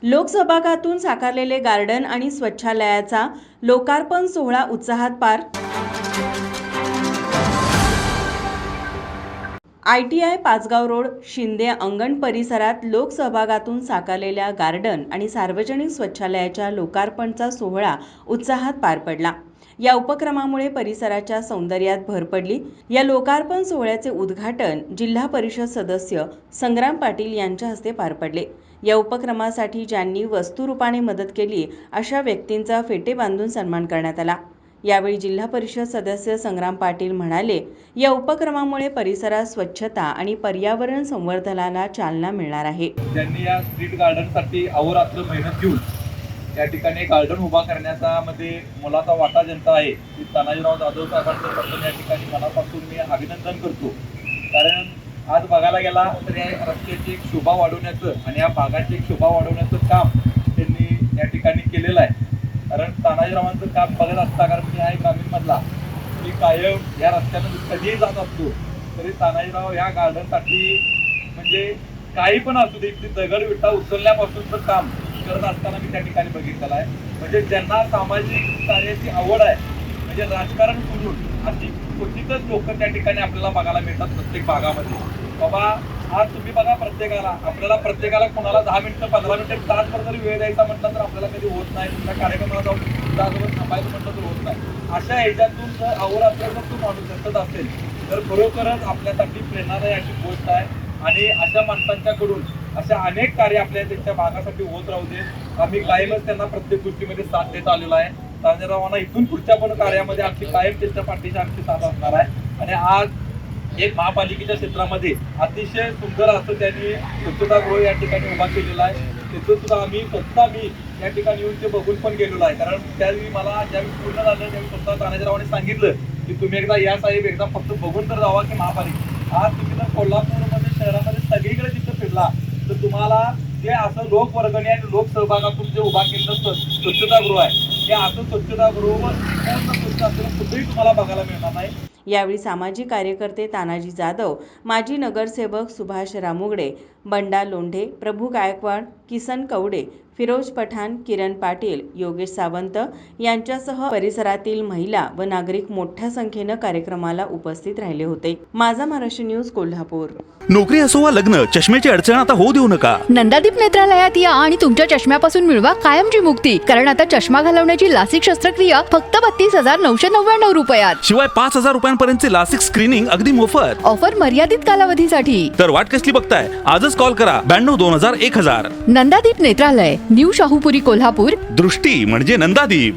लोकसहभागातून साकारलेले गार्डन आणि स्वच्छालयाचा लोकार्पण सोहळा उत्साहात पार. ITI पाचगाव रोड शिंदे अंगण परिसरात लोकसहभागातून साकारलेल्या गार्डन आणि सार्वजनिक स्वच्छालयाच्या लोकार्पणचा सोहळा उत्साहात पार पडला. या उपक्रमामुळे परिसराच्या सौंदर्यात भर पडली. या लोकार्पण सोहळ्याचे उद्घाटन जिल्हा परिषद सदस्य संग्राम पाटील यांच्या हस्ते पार पडले. या उपक्रमासाठी ज्यांनी वस्तुरूपाने मदत केली अशा व्यक्तींचा फेटे बांधून सन्मान करण्यात आला. यावेळी जिल्हा परिषद सदस्य संग्राम पाटील म्हणाले, या उपक्रमामुळे परिसरात स्वच्छता आणि पर्यावरण संवर्धनाला चालना मिळणार आहे. त्यांनी या स्ट्रीट गार्डनसाठी अहोरात्र मेहनत घेऊन या ठिकाणी गार्डन उभा करण्याचा मध्ये मोलाचा वाटा ज्यांचा आहे ती तानाजीराव जाधव साहेबांचं प्रथम या ठिकाणी मनापासून मी अभिनंदन करतो. कारण आज बघायला गेला तर या रस्त्याची एक शोभा वाढवण्याचं आणि या भागाची एक शोभा वाढवण्याचं काम त्यांनी या ठिकाणी केलेलं आहे. कारण तानाजीरावांचं काम बघत असता, कारण मी आहे ग्रामीणमधला, मी कायम या रस्त्यानं कधीही जात असतो तरी तानाजीराव ह्या गार्डनसाठी म्हणजे काही पण असू दे ती दगड विटा उचलण्यापासूनचं काम करत असताना मी त्या ठिकाणी बघितलेलं आहे. म्हणजे ज्यांना सामाजिक कार्याची आवड आहे, म्हणजे राजकारण सोडून अशी क्वचितच लोक त्या ठिकाणी आपल्याला बघायला मिळतात प्रत्येक भागामध्ये. बाबा आज तुम्ही बघा प्रत्येकाला कोणाला 10 मिनिटं 15 मिनिटं तासभर जरी वेळ द्यायचा म्हटलं तर आपल्याला कधी होत नाही. तुमच्या कार्यक्रमाला जाऊन तासभर थांबायचं म्हटलं तर होत नाही. अशा ह्याच्यातून जर अहोरात्र जर तो माणूस असत असेल तर खरोखरच आपल्यासाठी प्रेरणादायी अशी गोष्ट आहे. आणि अशा माणसांच्याकडून अशा अनेक कार्य आपल्या त्यांच्या भागासाठी होत राहू दे. आम्ही कायमच त्यांना प्रत्येक गोष्टीमध्ये साथ देत आलेलो आहे. तानाजीरावांना इथून पुढच्या पण कार्यामध्ये आमची कायम त्यांच्या पाठीशी आमची साथ असणार आहे. आणि आज एक महापालिकेच्या क्षेत्रामध्ये अतिशय सुंदर असं त्यांनी स्वच्छतागृह या ठिकाणी उभा केलेला आहे. त्याचं सुद्धा मी या ठिकाणी येऊन ते बघून पण गेलेलो आहे. कारण त्यावेळी मला ज्यावेळी पूर्ण झालं त्यावेळी स्वतः तानाजीरावांनी सांगितलं की तुम्ही एकदा या साहेब एकदा फक्त बघून तर जावा की महापालिका. आज तुम्ही जर कोल्हापूरमध्ये शहरामध्ये सगळीकडे तिथं फिरला तर तुम्हाला जे असं लोकवर्गणी आणि लोकसहभागातून जे उभा केलेलं स्वच्छतागृह आहे ते असं स्वच्छतागृह स्वच्छ असलेलं कुठेही तुम्हाला बघायला मिळणार नाही. यावेळी सामाजिक कार्यकर्ते तानाजी जाधव, माजी नगरसेवक सुभाष रामुगडे, बंडा लोंढे, प्रभू गायकवाड, किसन कवडे, फिरोज पठाण, किरण पाटील, योगेश सावंत यांच्यासह परिसरातील महिला व नागरिक मोठ्या संख्येनं कार्यक्रमाला उपस्थित राहिले होते. माझा महाराष्ट्र न्यूज कोल्हापूर. नोकरी असो वा लग्न, चष्म्याची अडचण आता होऊ देऊ नका. नंदादीप नेत्रालयात या आणि तुमच्या चष्म्यापासून मिळवा कायमची मुक्ती. कारण आता चष्मा घालवण्याची लासिक शस्त्रक्रिया फक्त 32,999 रुपयात. शिवाय 5,000 रुपयांपर्यंतचे लासिक स्क्रीनिंग अगदी मोफत. ऑफर मर्यादित कालावधीसाठी. तर वाट कसली बघताय, आजच कॉल करा 92 2000 1000. नंदादीप नेत्रालय, न्यू शाहूपुरी, कोल्हापूर. दृष्टी म्हणजे नंदादीप.